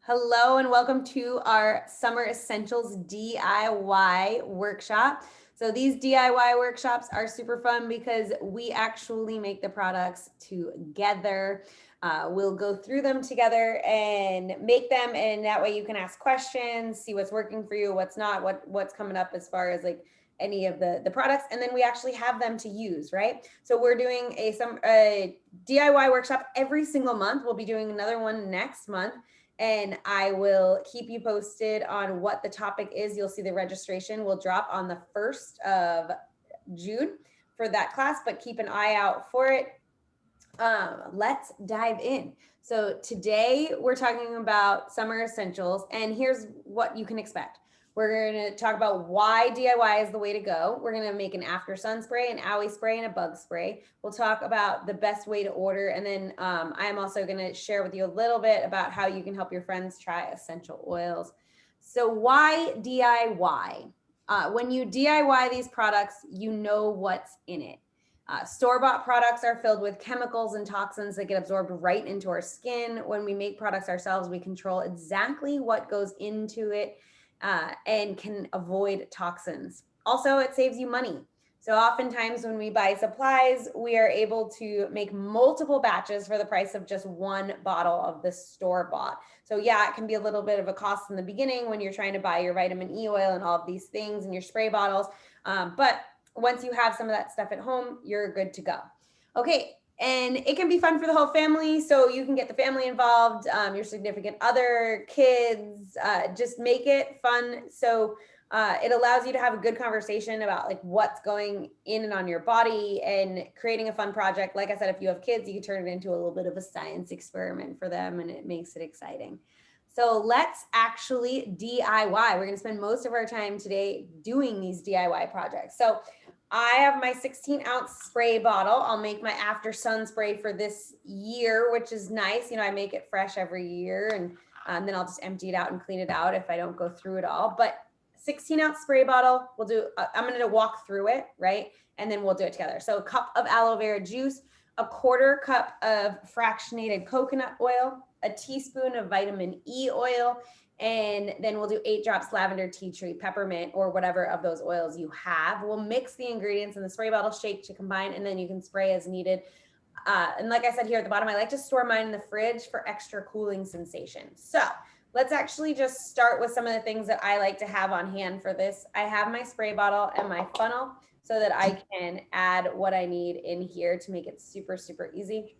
Hello and welcome to our Summer Essentials DIY workshop. So these DIY workshops are super fun because we actually make the products together. We'll go through them together and make them, and that way you can ask questions, see what's working for you, what's not, what's coming up as far as like any of the products, and then we actually have them to use, right? So we're doing a DIY workshop every single month. We'll be doing another one next month, and I will keep you posted on what the topic is. You'll see the registration will drop on the 1st of June for that class, but keep an eye out for it. Let's dive in. So today we're talking about summer essentials, and here's what you can expect. We're going to talk about why DIY is the way to go. We're going to make an after sun spray, an owie spray, and a bug spray. We'll talk about the best way to order. And then I'm also going to share with you a little bit about how you can help your friends try essential oils. So why DIY? When you DIY these products, you know what's in it. Store-bought products are filled with chemicals and toxins that get absorbed right into our skin. When we make products ourselves, we control exactly what goes into it and can avoid toxins. Also, it saves you money. So oftentimes when we buy supplies, we are able to make multiple batches for the price of just one bottle of the store-bought. So yeah, it can be a little bit of a cost in the beginning when you're trying to buy your vitamin E oil and all of these things and your spray bottles. But once you have some of that stuff at home, you're good to go. Okay, and it can be fun for the whole family, so you can get the family involved, your significant other, kids, just make it fun. So it allows you to have a good conversation about like what's going in and on your body and creating a fun project. Like I said, if you have kids, you can turn it into a little bit of a science experiment for them, and it makes it exciting. So let's actually DIY. We're going to spend most of our time today doing these DIY projects. So I have my 16-ounce spray bottle. I'll make my after sun spray for this year, which is nice. You know, I make it fresh every year, and then I'll just empty it out and clean it out if I don't go through it all. But 16-ounce spray bottle, we'll do, I'm going to walk through it, right? And then we'll do it together. So a cup of aloe vera juice, a quarter cup of fractionated coconut oil, a teaspoon of vitamin E oil, and then we'll do 8 drops lavender, tea tree, peppermint, or whatever of those oils you have. We'll mix the ingredients in the spray bottle, shake to combine, and then you can spray as needed. And like I said here at the bottom, I like to store mine in the fridge for extra cooling sensation. So let's actually just start with some of the things that I like to have on hand for this. I have my spray bottle and my funnel so that I can add what I need in here to make it super, super easy.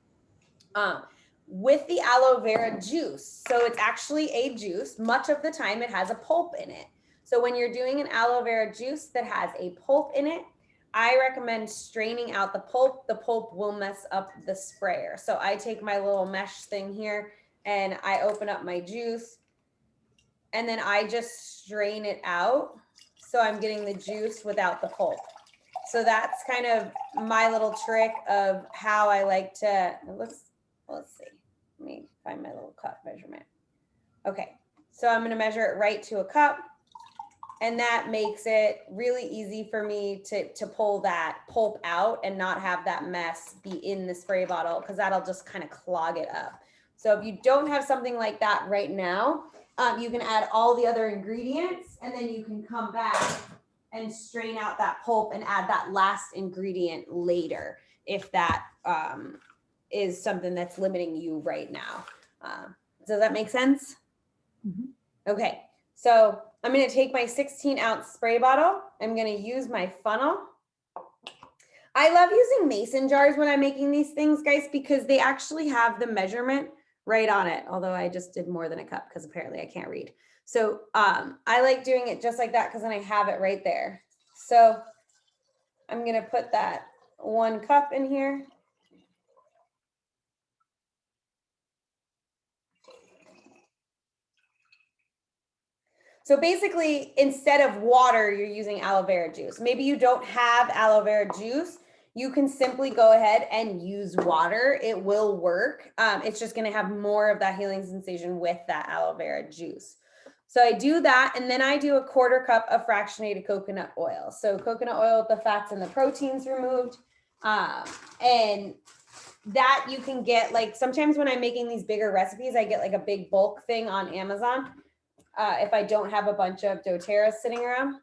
With the aloe vera juice, so it's actually a juice. Much of the time it has a pulp in it. So when you're doing an aloe vera juice that has a pulp in it, I recommend straining out the pulp. The pulp will mess up the sprayer. So I take my little mesh thing here and I open up my juice, and then I just strain it out. So I'm getting the juice without the pulp. So that's kind of my little trick of how I like to, let's see. Let me find my little cup measurement. Okay, so I'm going to measure it right to a cup, and that makes it really easy for me to pull that pulp out and not have that mess be in the spray bottle, because that'll just kind of clog it up. So if you don't have something like that right now, you can add all the other ingredients, and then you can come back and strain out that pulp and add that last ingredient later if that is something that's limiting you right now. Does that make sense? Mm-hmm. Okay, so I'm going to take my 16-ounce spray bottle. I'm going to use my funnel. I love using mason jars when I'm making these things, guys, because they actually have the measurement right on it, although I just did more than a cup because apparently I can't read. So I like doing it just like that because then I have it right there. So I'm going to put that 1 cup in here. So basically, instead of water, you're using aloe vera juice. Maybe you don't have aloe vera juice. You can simply go ahead and use water. It will work. It's just going to have more of that healing sensation with that aloe vera juice. So I do that, and then I do a quarter cup of fractionated coconut oil. So coconut oil with the fats and the proteins removed. And that you can get, like sometimes when I'm making these bigger recipes, I get like a big bulk thing on Amazon. If I don't have a bunch of doTERRAs sitting around.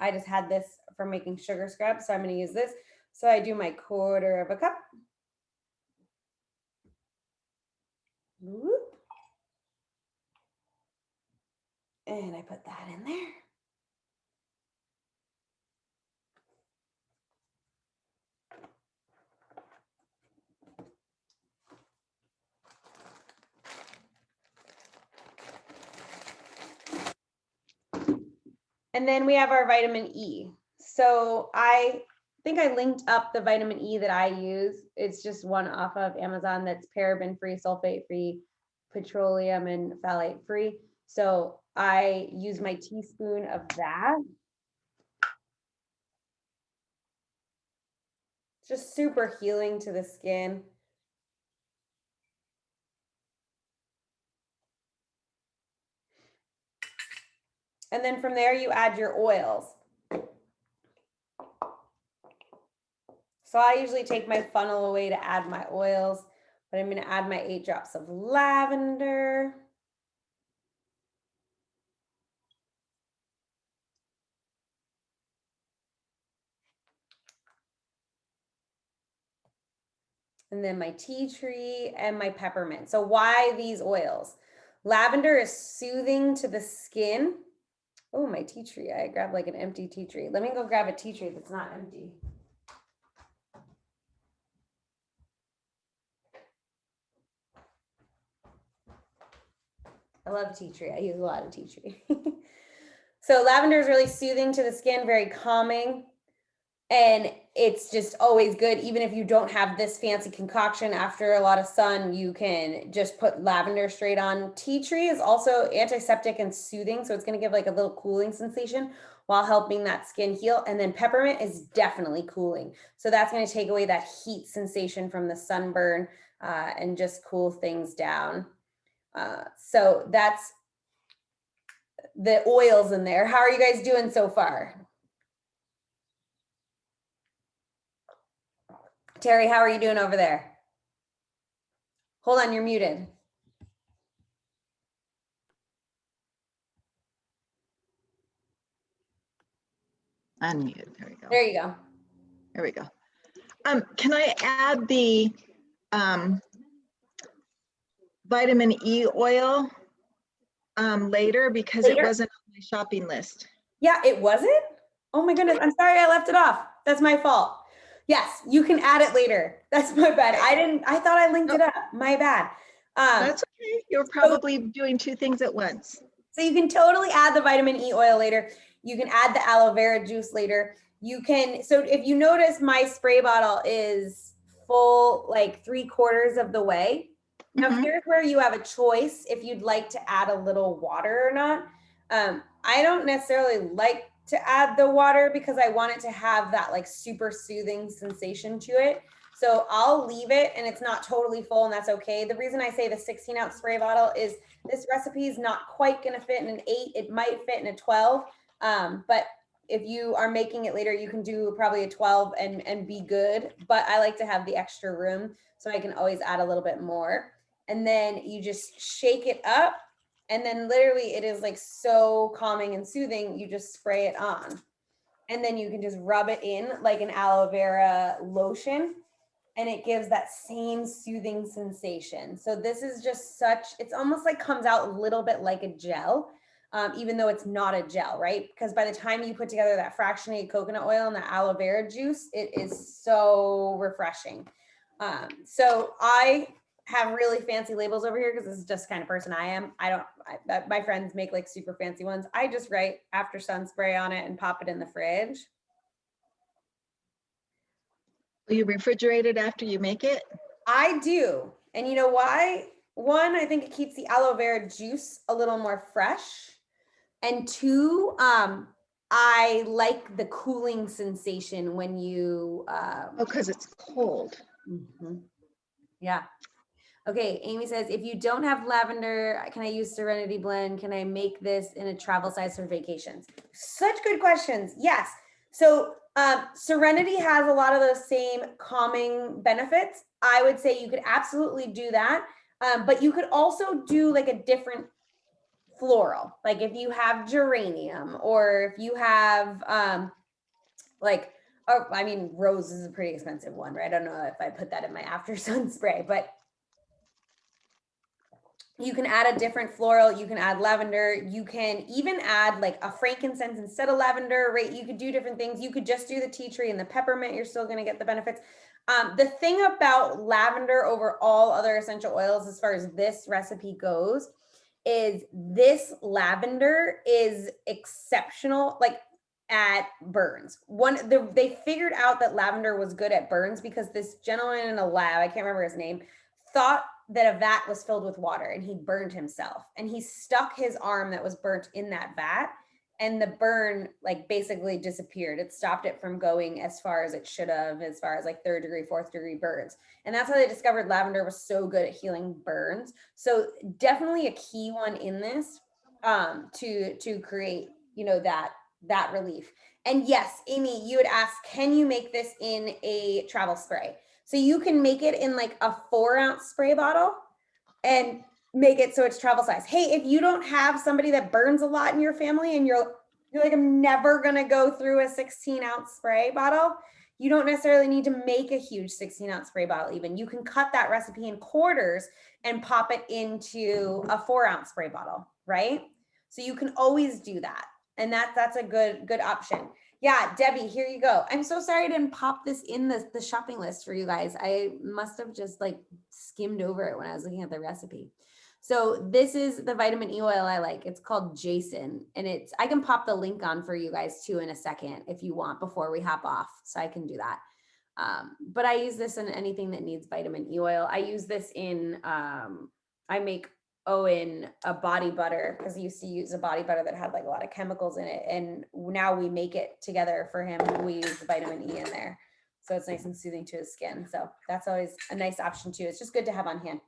I just had this for making sugar scrubs, so I'm going to use this. So I do my 1/4 cup. Whoop. And I put that in there. And then we have our vitamin E. So I think I linked up the vitamin E that I use. It's just one off of Amazon that's paraben-free, sulfate-free, petroleum and phthalate-free. So I use my teaspoon of that. It's just super healing to the skin. And then from there, you add your oils. So I usually take my funnel away to add my oils, but I'm going to add my 8 drops of lavender. And then my tea tree and my peppermint. So why these oils? Lavender is soothing to the skin. Oh, my tea tree. I grabbed like an empty tea tree. Let me go grab a tea tree that's not empty. I love tea tree. I use a lot of tea tree. So lavender is really soothing to the skin, very calming. And it's just always good. Even if you don't have this fancy concoction after a lot of sun, you can just put lavender straight on. Tea tree is also antiseptic and soothing. So it's going to give like a little cooling sensation while helping that skin heal. And then peppermint is definitely cooling. So that's going to take away that heat sensation from the sunburn and just cool things down. So that's the oils in there. How are you guys doing so far? Terry, how are you doing over there? Hold on, you're muted. Unmuted. There we go. There you go. There we go. Can I add the vitamin E oil later, because Later? it wasn't on my shopping list? Yeah, it wasn't? Oh my goodness, I'm sorry I left it off. That's my fault. Yes, you can add it later. That's my bad. I thought I linked it up. My bad. That's okay. You're probably doing 2 things at once. So you can totally add the vitamin E oil later. You can add the aloe vera juice later. You can, so if you notice, my spray bottle is full like 3/4 of the way. Now here's where you have a choice if you'd like to add a little water or not. I don't necessarily like to add the water because I want it to have that like super soothing sensation to it. So I'll leave it and it's not totally full, and that's okay. The reason I say the 16-ounce spray bottle is this recipe is not quite going to fit in an 8. It might fit in a 12. But if you are making it later, you can do probably a 12 and be good. But I like to have the extra room so I can always add a little bit more. And then you just shake it up. And then literally it is like so calming and soothing. You just spray it on. And then you can just rub it in like an aloe vera lotion. And it gives that same soothing sensation. So this is just such, it's almost like comes out a little bit like a gel, even though it's not a gel, right? Because by the time you put together that fractionated coconut oil and the aloe vera juice, it is so refreshing. So I have really fancy labels over here because this is just the kind of person I am. My friends make like super fancy ones. I just write after sun spray on it and pop it in the fridge. Will you refrigerate it after you make it? I do. And you know why? 1, I think it keeps the aloe vera juice a little more fresh. And 2, I like the cooling sensation when you... because it's cold. Yeah. Okay, Amy says, if you don't have lavender, can I use Serenity Blend? Can I make this in a travel size for vacations? Such good questions. Yes. So Serenity has a lot of those same calming benefits. I would say you could absolutely do that. But you could also do like a different floral. Like if you have geranium, or if you have like, oh, I mean, rose is a pretty expensive one, right? I don't know if I put that in my after sun spray, but you can add a different floral. You can add lavender. You can even add like a frankincense instead of lavender, right? You could do different things. You could just do the tea tree and the peppermint. You're still going to get the benefits. The thing about lavender over all other essential oils, as far as this recipe goes, is this lavender is exceptional, like at burns. They figured out that lavender was good at burns because this gentleman in a lab, I can't remember his name, thought that a vat was filled with water and he burned himself, and he stuck his arm that was burnt in that vat, and the burn like basically disappeared. It stopped it from going as far as it should have, as far as like 3rd degree, 4th degree burns. And that's how they discovered lavender was so good at healing burns. So definitely a key one in this to create, you know, that relief. And yes, Amy, you would ask, can you make this in a travel spray? So you can make it in like a 4-ounce spray bottle and make it so it's travel size. Hey, if you don't have somebody that burns a lot in your family and you're like, I'm never gonna go through a 16-ounce spray bottle, you don't necessarily need to make a huge 16-ounce spray bottle. Even you can cut that recipe in quarters and pop it into a 4-ounce spray bottle, right? So you can always do that, and that's a good option. Yeah, Debbie, here you go. I'm so sorry I didn't pop this in the shopping list for you guys. I must have just like skimmed over it when I was looking at the recipe. So this is the vitamin E oil I like. It's called Jason, and I can pop the link on for you guys too in a second if you want before we hop off. So I can do that. But I use this in anything that needs vitamin E oil. I use this in, I make Owen a body butter because he used to use a body butter that had like a lot of chemicals in it. And now we make it together for him. We use the vitamin E in there. So it's nice and soothing to his skin. So that's always a nice option too. It's just good to have on hand.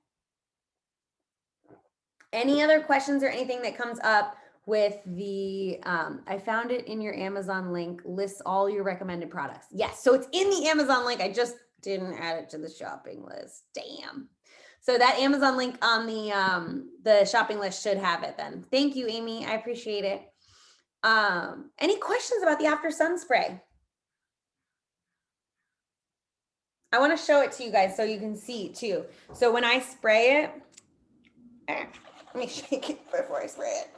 Any other questions or anything that comes up with the, I found it in your Amazon link, lists all your recommended products. Yes, so it's in the Amazon link. I just didn't add it to the shopping list. Damn. So that Amazon link on the shopping list should have it then. Thank you, Amy. I appreciate it. Any questions about the After Sun spray? I want to show it to you guys so you can see too. So when I spray it, let me shake it before I spray it.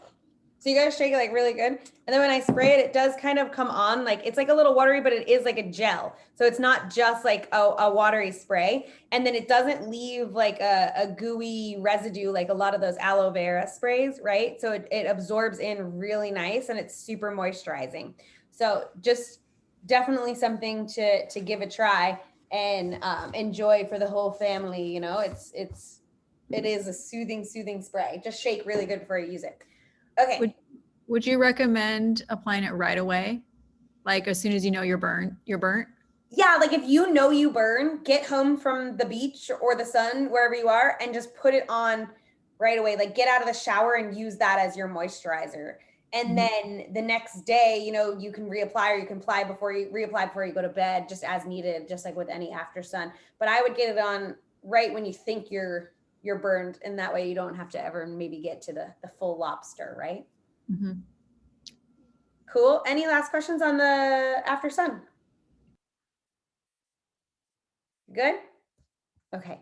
So you gotta shake it like really good. And then when I spray it, it does kind of come on, like it's like a little watery, but it is like a gel. So it's not just like a watery spray. And then it doesn't leave like a gooey residue like a lot of those aloe vera sprays, right? So it absorbs in really nice and it's super moisturizing. So just definitely something to give a try and enjoy for the whole family. You know, it is a soothing spray. Just shake really good before you use it. Okay. Would you recommend applying it right away? Like as soon as you know you're burnt? Yeah, like if you know you burn, get home from the beach or the sun, wherever you are, and just put it on right away. Like get out of the shower and use that as your moisturizer. And then the next day, you know, you can reapply, or you can reapply before you go to bed, just as needed, just like with any after sun. But I would get it on right when you think you're burned, and that way you don't have to ever maybe get to the full lobster, right? Mm-hmm. Cool. Any last questions on the after sun? Good? Okay.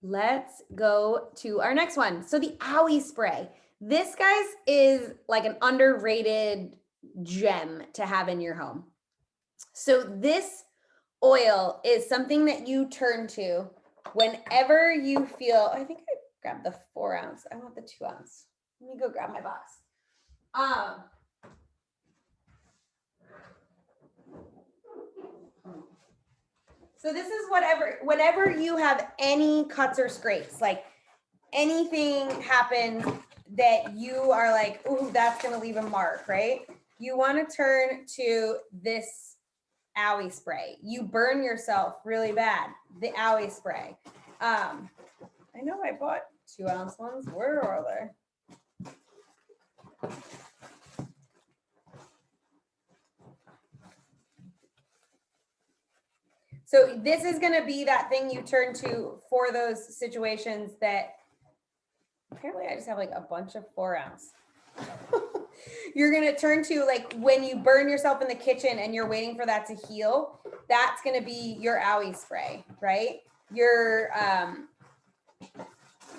Let's go to our next one. So the Owie Spray. This, guys, is like an underrated gem to have in your home. So this oil is something that you turn to whenever you feel, I think I grabbed the 4-ounce. I want the 2-ounce. Let me go grab my box. So this is whenever you have any cuts or scrapes, like anything happens that you are like, ooh, that's gonna leave a mark, right? You wanna turn to this Owie Spray. You burn yourself really bad, the Owie Spray. I know I bought 2-ounce ones, where are they? So this is gonna be that thing you turn to for those situations that, apparently I just have like a bunch of 4 ounce. You're gonna turn to like when you burn yourself in the kitchen and you're waiting for that to heal, that's gonna be your Owie spray, right? Your,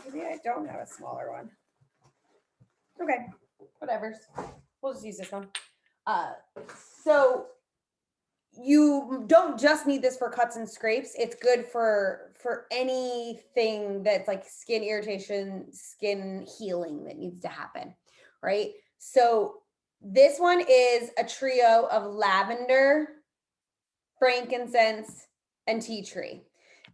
maybe I don't have a smaller one. Okay, whatever. We'll just use this one. So you don't just need this for cuts and scrapes. It's good for anything that's like skin irritation, skin healing that needs to happen, right? So this one is a trio of lavender, frankincense, and tea tree.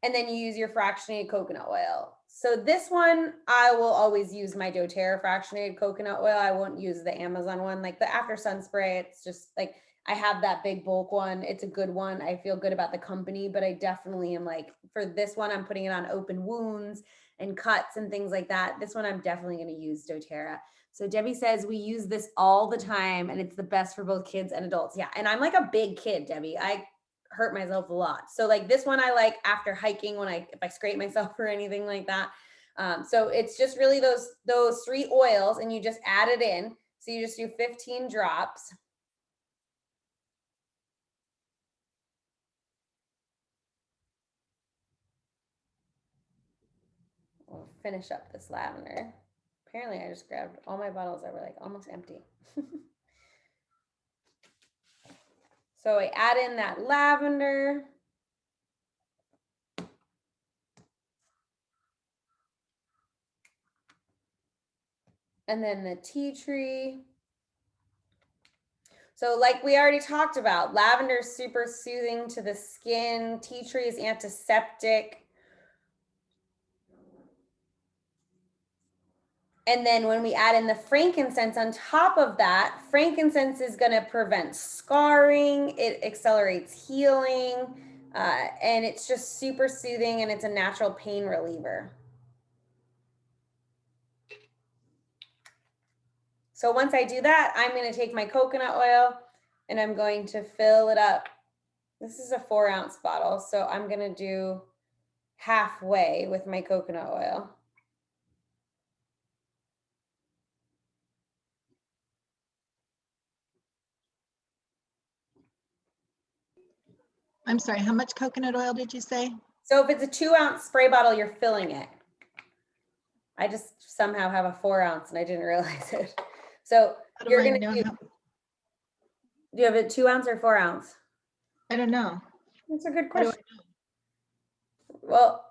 And then you use your fractionated coconut oil. So this one, I will always use my doTERRA fractionated coconut oil. I won't use the Amazon one. Like the after sun spray, it's just like, I have that big bulk one. It's a good one. I feel good about the company, but I definitely am like, for this one, I'm putting it on open wounds and cuts and things like that. This one, I'm definitely going to use doTERRA. So Debbie says we use this all the time and it's the best for both kids and adults. Yeah. And I'm like a big kid, Debbie. I hurt myself a lot. So like this one I like after hiking when if I scrape myself or anything like that. So it's just really those 3 oils and you just add it in. So you just do 15 drops. We'll finish up this lavender. Apparently I just grabbed all my bottles that were like almost empty. So I add in that lavender. And then the tea tree. So like we already talked about, lavender is super soothing to the skin. Tea tree is antiseptic. And then when we add in the frankincense on top of that, frankincense is going to prevent scarring. It accelerates healing. And it's just super soothing and it's a natural pain reliever. So once I do that, I'm going to take my coconut oil and I'm going to fill it up. This is a 4 ounce bottle. So I'm going to do halfway with my coconut oil. I'm sorry, how much coconut oil did you say? So if it's a 2 ounce spray bottle, you're filling it. I just somehow have a 4 ounce and I didn't realize it. So you're going to do you have a 2 ounce or 4 ounce? I don't know. That's a good question. Well,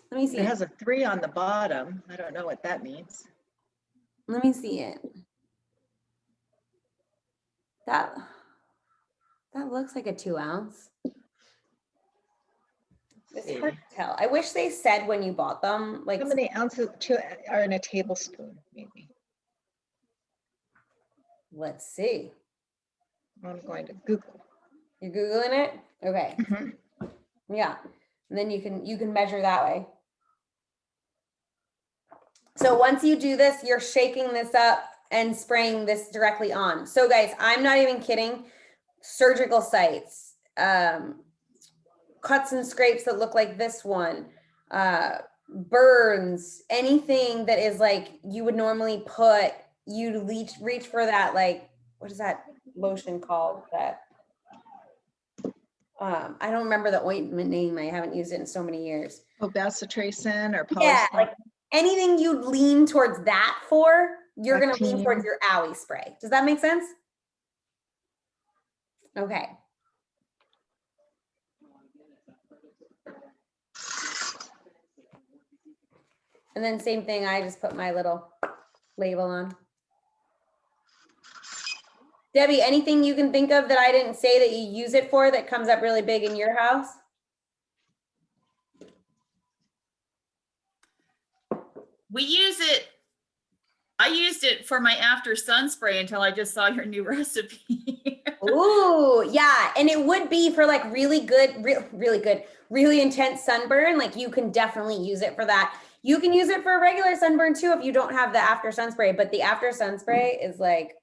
let me see. It has a 3 on the bottom. I don't know what that means. Let me see it. That looks like a 2 ounce. It's hard to tell. I wish they said when you bought them. Like how many ounces are in a tablespoon, maybe? Let's see. I'm going to Google. You're Googling it? Okay. Mm-hmm. Yeah. And then you can measure that way. So once you do this, you're shaking this up and spraying this directly on. So guys, I'm not even kidding. Surgical sites, cuts and scrapes that look like this one, burns, anything that is like you would normally put, you reach for that, like, what is that lotion called? That I don't remember the ointment name. I haven't used it in so many years. Obacitracin or Yeah, polystyrene. like anything you'd lean towards that for, you're going to lean towards your Owie spray. Does that make sense? Okay. And then same thing, I just put my little label on. Debbie, anything you can think of that I didn't say that you use it for that comes up really big in your house? We use it. I used it for my after sun spray until I just saw your new recipe. Ooh, yeah. And it would be for like really good, really intense sunburn. Like you can definitely use it for that. You can use it for a regular sunburn too if you don't have the after sun spray, but the after sun spray is like,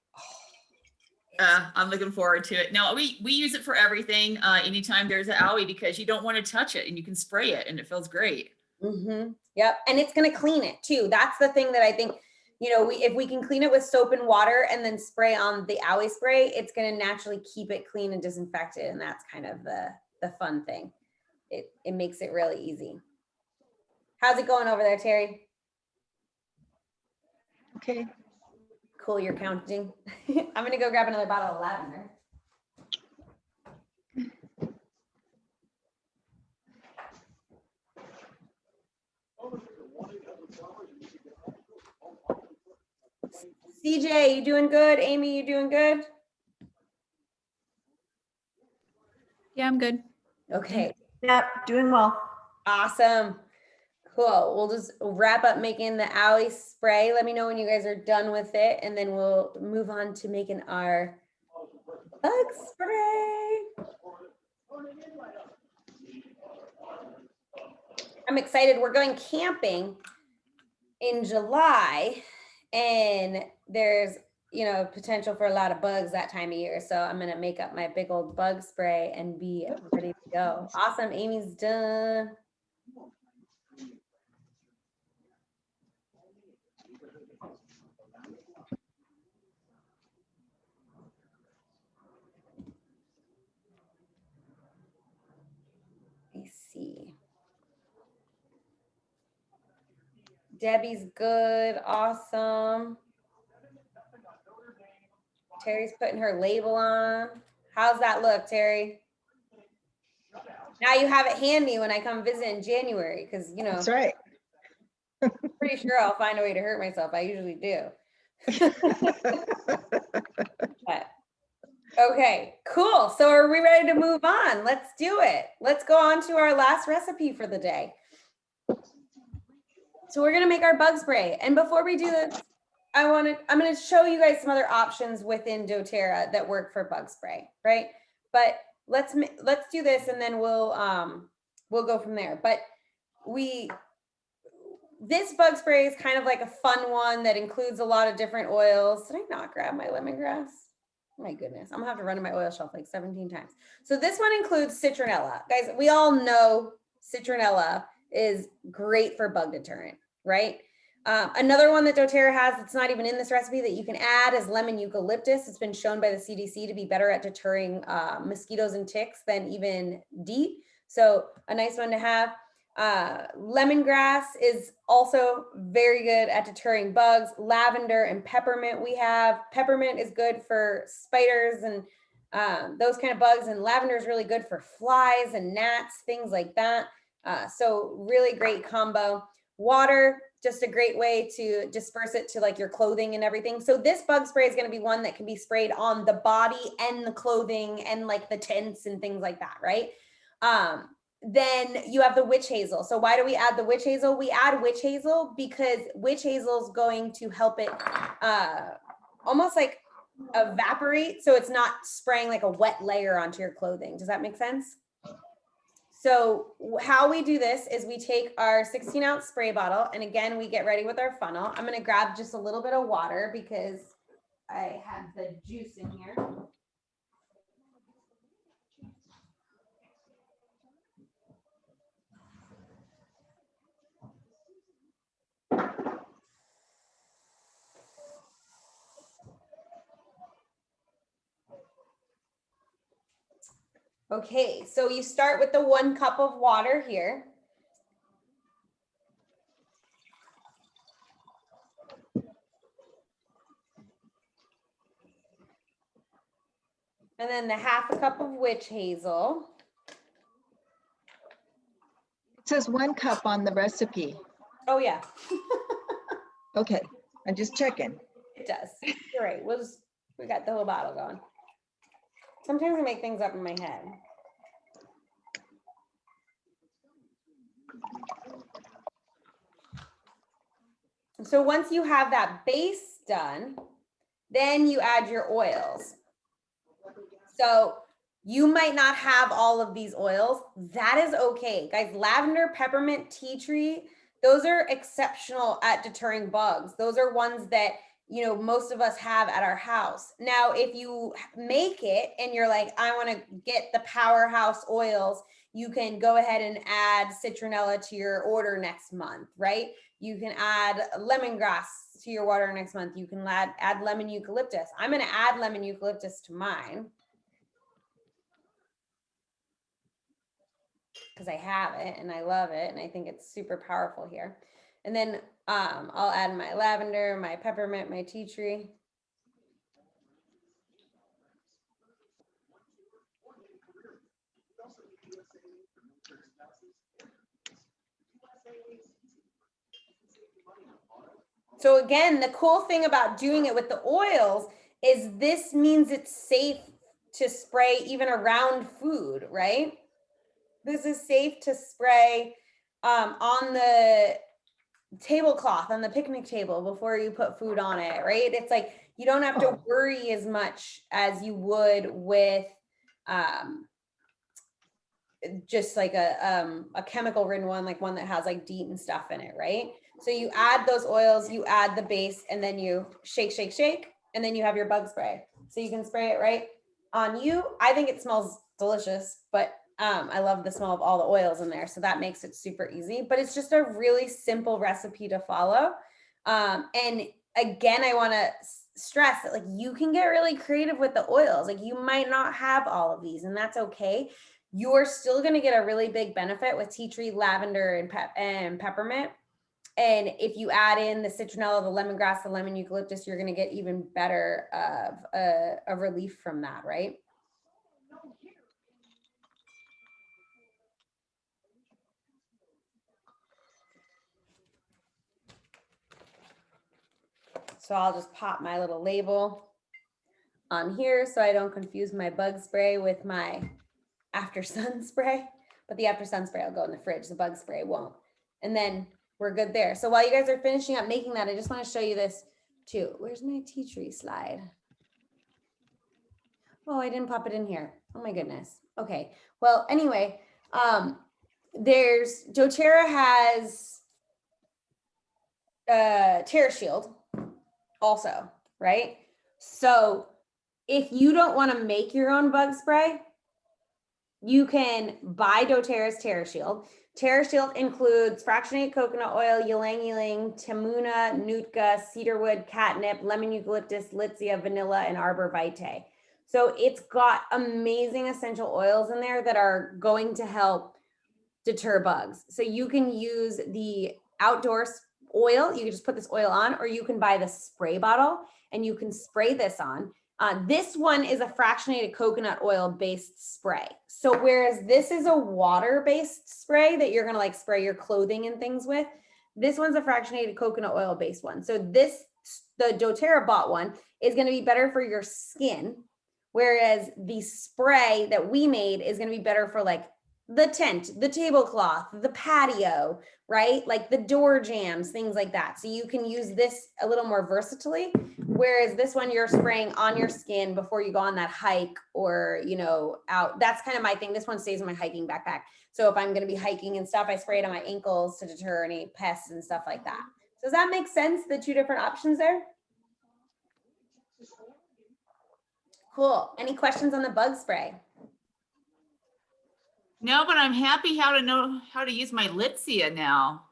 oh, I'm looking forward to it. No, we use it for everything. Anytime there's an owie, because you don't want to touch it and you can spray it and it feels great. Yep. And it's going to clean it too. That's the thing that I think, you know, if we can clean it with soap and water and then spray on the Owie spray, it's going to naturally keep it clean and disinfected. And that's kind of the fun thing. It makes it really easy. How's it going over there, Terry? Okay. Cool, you're counting. I'm going to go grab another bottle of lavender. CJ, you doing good? Amy, you doing good? Yeah, I'm good. Okay, Yep, doing well. awesome. Cool. We'll just wrap up making the Owie spray. Let me know when you guys are done with it, and then we'll move on to making our bug spray. I'm excited. We're going camping in July, and there's, you know, potential for a lot of bugs that time of year. So I'm going to make up my big old bug spray and be ready to go. Awesome. Amy's done. Let me see. Debbie's good. Awesome. Terry's putting her label on. How's that look, Terry? Now you have it handy when I come visit in January, because, you know, That's right. I'm pretty sure I'll find a way to hurt myself. I usually do. But, okay, cool. So are we ready to move on? Let's do it. Let's go on to our last recipe for the day. So we're gonna make our bug spray. And before we do this, I'm gonna show you guys some other options within doTERRA that work for bug spray, right? But let's do this, and then we'll go from there. But this bug spray is kind of like a fun one that includes a lot of different oils. Did I not grab my lemongrass? My goodness, I'm gonna have to run to my oil shelf like 17 times. So this one includes citronella. Guys, we all know citronella is great for bug deterrent, right? Another one that doTERRA has that's not even in this recipe that you can add is lemon eucalyptus. It's been shown by the CDC to be better at deterring mosquitoes and ticks than even DEET. So a nice one to have. Lemongrass is also very good at deterring bugs. Lavender and peppermint we have. Peppermint is good for spiders and those kind of bugs, and lavender is really good for flies and gnats, things like that. So really great combo. Water, just a great way to disperse it to like your clothing and everything. So this bug spray is going to be one that can be sprayed on the body and the clothing and like the tents and things like that, right? Then you have the witch hazel. So why do we add the witch hazel? We add witch hazel because witch hazel is going to help it almost like evaporate, so it's not spraying like a wet layer onto your clothing. Does that make sense? So how we do this is we take our 16-ounce spray bottle, and again, we get ready with our funnel. I'm going to grab just a little bit of water because I have the juice in here. Okay, so you start with the 1 cup of water here. And then the 1/2 cup of witch hazel. It says 1 cup on the recipe. Oh yeah, Okay, I'm just checking. it does. You're right. We got the whole bottle going. Sometimes I make things up in my head. So once you have that base done, then you add your oils. So you might not have all of these oils. That is okay. Guys, lavender, peppermint, tea tree, those are exceptional at deterring bugs. Those are ones that you know, most of us have at our house. Now, if you make it and you're like, I want to get the powerhouse oils, you can go ahead and add citronella to your order next month, right? You can add lemongrass to your water next month. You can add lemon eucalyptus. I'm going to add lemon eucalyptus to mine because I have it and I love it and I think it's super powerful here. And then I'll add my lavender, my peppermint, my tea tree. So again, the cool thing about doing it with the oils is this means it's safe to spray even around food, right? This is safe to spray on the tablecloth, on the picnic table before you put food on it, right? It's like you don't have to worry as much as you would with just like a chemical ridden one, like one that has like DEET and stuff in it, right? So you add those oils, you add the base, and then you shake, shake, shake, and then you have your bug spray. So you can spray it right on you. I think it smells delicious, but I love the smell of all the oils in there. So that makes it super easy, but it's just a really simple recipe to follow. And again, I want to stress that like you can get really creative with the oils. Like you might not have all of these and that's okay. You're still going to get a really big benefit with tea tree, lavender, and peppermint. And if you add in the citronella, the lemongrass, the lemon eucalyptus, you're going to get even better of a relief from that, right? So I'll just pop my little label on here so I don't confuse my bug spray with my after sun spray. But the after sun spray will go in the fridge. The bug spray won't. And then we're good there. So while you guys are finishing up making that, I just want to show you this too. Where's my tea tree slide? Oh, I didn't pop it in here. Oh my goodness. Okay. Well, anyway, there's doTERRA has Terra Shield also, right? So if you don't want to make your own bug spray, you can buy doTERRA's Terra Shield. Terra Shield includes fractionated coconut oil, ylang ylang, tamuna, nootka, cedarwood, catnip, lemon eucalyptus, litsea, vanilla, and arbor vitae. So it's got amazing essential oils in there that are going to help deter bugs. So you can use the outdoor oil. You can just put this oil on, or you can buy the spray bottle and you can spray this on. This one is a fractionated coconut oil based spray. So whereas this is a water based spray that you're going to like spray your clothing and things with, this one's a fractionated coconut oil based one. So the doTERRA bought one is going to be better for your skin. Whereas the spray that we made is going to be better for like the tent, the tablecloth, the patio, right? Like the door jambs, things like that. So you can use this a little more versatilely. Whereas this one you're spraying on your skin before you go on that hike or, you know, out. That's kind of my thing. This one stays in my hiking backpack. So if I'm going to be hiking and stuff, I spray it on my ankles to deter any pests and stuff like that. So does that make sense? The two different options there? Cool. Any questions on the bug spray? No, but I'm happy how to know how to use my litsea now.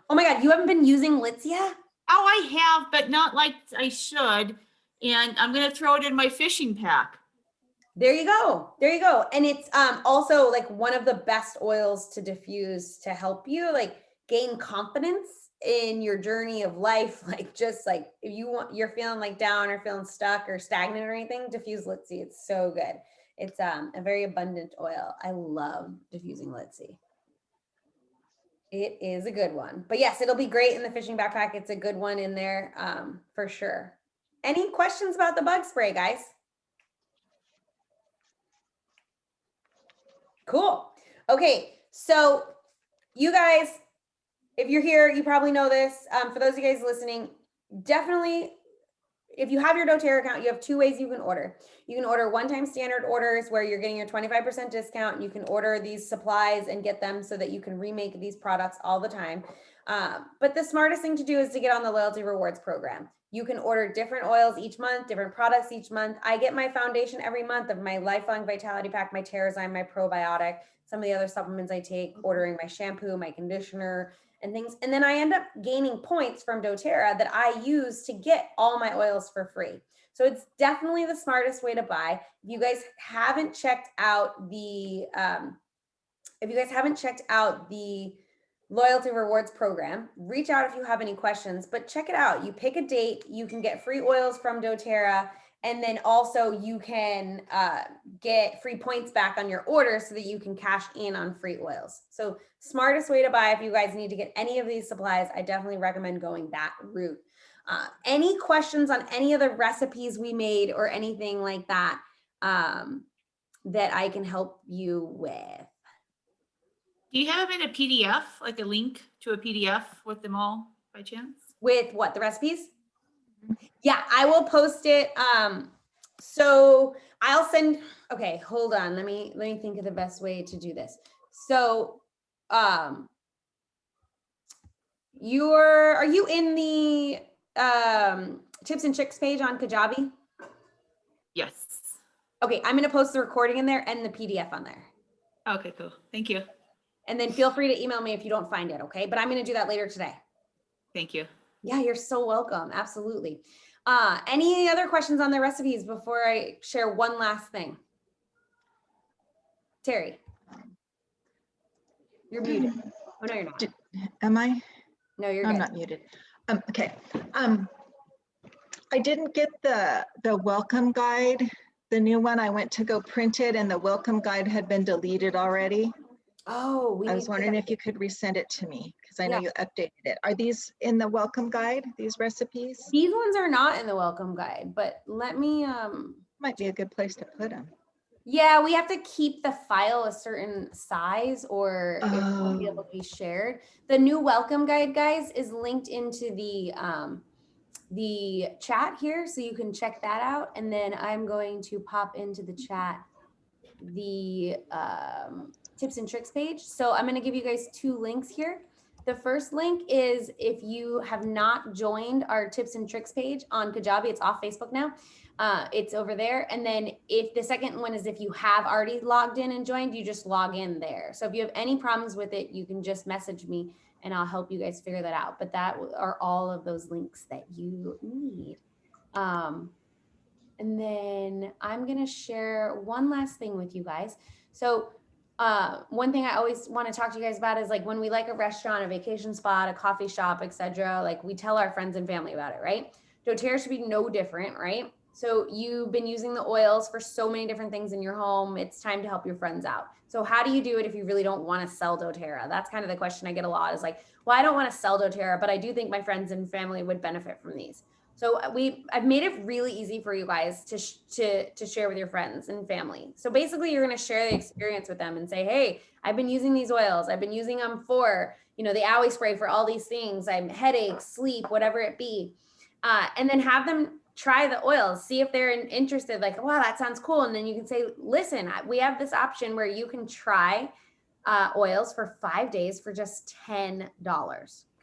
Oh my God, you haven't been using litsea? Oh, I have, but not like I should. And I'm going to throw it in my fishing pack. There you go. There you go. And it's also like one of the best oils to diffuse to help you like gain confidence in your journey of life. Like just like if you're feeling like down or feeling stuck or stagnant or anything, diffuse litsea. It's so good. It's a very abundant oil. I love diffusing litsea. It is a good one. But yes, it'll be great in the fishing backpack. It's a good one in there for sure. Any questions about the bug spray, guys? Cool. Okay, so you guys, if you're here, you probably know this. For those of you guys listening, definitely, if you have your doTERRA account, you have two ways you can order. You can order one-time standard orders where you're getting your 25% discount. You can order these supplies and get them so that you can remake these products all the time. But the smartest thing to do is to get on the loyalty rewards program. You can order different oils each month, different products each month. I get my foundation every month of my Lifelong Vitality Pack, my Terrazyme, my probiotic, some of the other supplements I take, ordering my shampoo, my conditioner, and things. And then I end up gaining points from doTERRA that I use to get all my oils for free. So it's definitely the smartest way to buy. If you guys haven't checked out the loyalty rewards program, reach out if you have any questions, but check it out. You pick a date, you can get free oils from doTERRA, and then also you can get free points back on your order so that you can cash in on free oils. So smartest way to buy if you guys need to get any of these supplies, I definitely recommend going that route. Any questions on any of the recipes we made or anything like that that I can help you with? Do you have in a PDF, like a link to a PDF with them all by chance? With what, the recipes? Yeah, I will post it. So I'll send, okay, hold on. Let me think of the best way to do this. So, are you in the tips and tricks page on Kajabi? Yes. Okay, I'm going to post the recording in there and the PDF on there. Okay, cool. Thank you. And then feel free to email me if you don't find it, okay? But I'm going to do that later today. Thank you. Yeah, you're so welcome. Absolutely. Any other questions on the recipes before I share one last thing? Terry, you're muted. Oh, no, you're not. Am I? No, you're I'm good. not muted. Okay. I didn't get the welcome guide, the new one. I went to go print it and the welcome guide had been deleted already. Oh, I was wondering if you could resend it to me because I know Yeah. you updated it. Are these in the welcome guide, these recipes? These ones are not in the welcome guide, but let me, Might be a good place to put them. yeah, we have to keep the file a certain size or it won't be able to be shared. The new welcome guide, guys, is linked into the chat here, so you can check that out. And then I'm going to pop into the chat the tips and tricks page. So I'm going to give you guys two links here. The first link is if you have not joined our tips and tricks page on Kajabi, it's off Facebook now. It's over there. And then if the second one is if you have already logged in and joined, you just log in there. So if you have any problems with it, you can just message me and I'll help you guys figure that out. But that are all of those links that you need. And then I'm going to share one last thing with you guys. So one thing I always want to talk to you guys about is like when we like a restaurant, a vacation spot, a coffee shop, etc. Like we tell our friends and family about it, right? doTERRA should be no different, right? So you've been using the oils for so many different things in your home. It's time to help your friends out. So how do you do it if you really don't want to sell doTERRA? That's kind of the question I get a lot is like, well, I don't want to sell doTERRA, but I do think my friends and family would benefit from these. So I've made it really easy for you guys to share with your friends and family. So basically you're going to share the experience with them and say, hey, I've been using these oils. I've been using them for, the Owie Spray for all these things. I'm headaches, sleep, whatever it be. And then have them try the oils, see if they're interested, like, wow, that sounds cool. And then you can say, listen, we have this option where you can try oils for 5 days for just $10.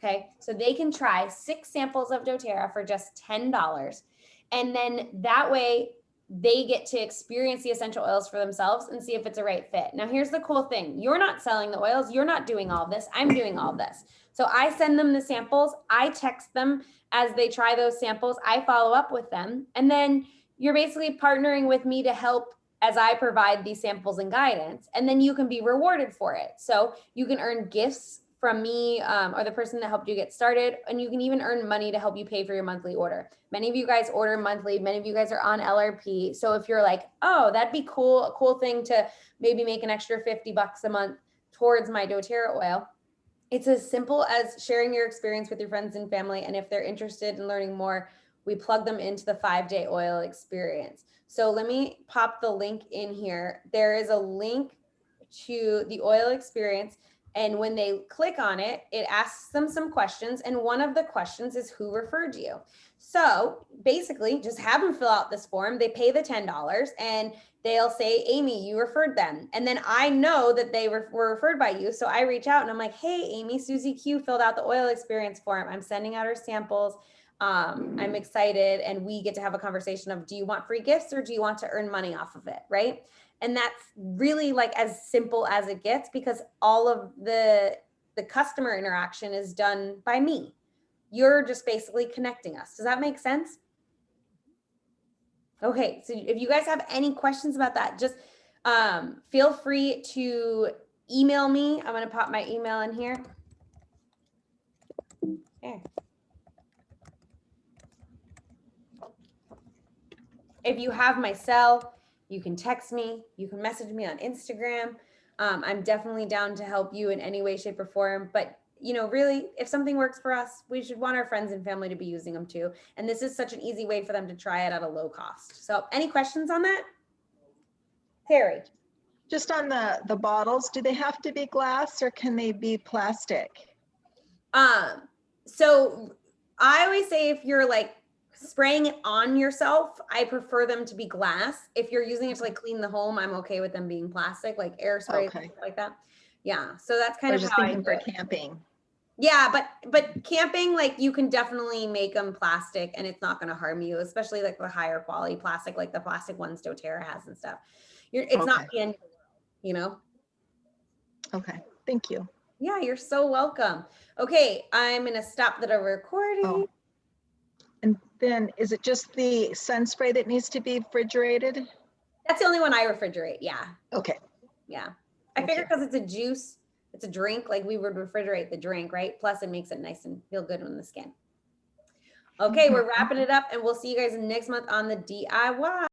Okay, so they can try 6 samples of doTERRA for just $10. And then that way they get to experience the essential oils for themselves and see if it's a right fit. Now, here's the cool thing. You're not selling the oils. You're not doing all this. I'm doing all this. So I send them the samples. I text them as they try those samples. I follow up with them. And then you're basically partnering with me to help as I provide these samples and guidance. And then you can be rewarded for it. So you can earn gifts from me or the person that helped you get started. And you can even earn money to help you pay for your monthly order. Many of you guys order monthly. Many of you guys are on LRP. So if you're like, oh, that'd be cool, a cool thing to maybe make an extra $50 a month towards my doTERRA oil. It's as simple as sharing your experience with your friends and family. And if they're interested in learning more, we plug them into the 5-day oil experience. So let me pop the link in here. There is a link to the oil experience. And when they click on it, it asks them some questions. And one of the questions is who referred you. So basically just have them fill out this form. They pay the $10 and they'll say, Amy, you referred them. And then I know that they were referred by you. So I reach out and I'm like, hey, Amy, Susie Q filled out the oil experience form. I'm sending out her samples. I'm excited. And we get to have a conversation of, do you want free gifts or do you want to earn money off of it? Right. And that's really like as simple as it gets, because all of the customer interaction is done by me. You're just basically connecting us. Does that make sense? Okay, so if you guys have any questions about that, just feel free to email me. I'm going to pop my email in here. There. If you have my cell, you can text me, you can message me on Instagram. I'm definitely down to help you in any way, shape, or form. But, you know, really, if something works for us, we should want our friends and family to be using them too. And this is such an easy way for them to try it at a low cost. So any questions on that? Terry? Just on the bottles, do they have to be glass or can they be plastic? So I always say if you're like spraying it on yourself, I prefer them to be glass. If you're using it to like clean the home, I'm okay with them being plastic, like air spray, Okay. like that. Yeah, so that's kind I of was just how I thinking do for it. camping. Yeah, but camping, like you can definitely make them plastic and it's not going to harm you, especially like the higher quality plastic, like the plastic ones doTERRA has and stuff. It's not Okay. the end of the world, you know? Okay, thank you. Yeah, you're so welcome. Okay, I'm going to stop the recording. Oh. And then is it just the sun spray that needs to be refrigerated? That's the only one I refrigerate. Yeah. Okay. Yeah. I Thank figure you. because it's a juice, it's a drink, like we would refrigerate the drink, right? Plus it makes it nice and feel good on the skin. Okay, we're wrapping it up and we'll see you guys next month on the DIY.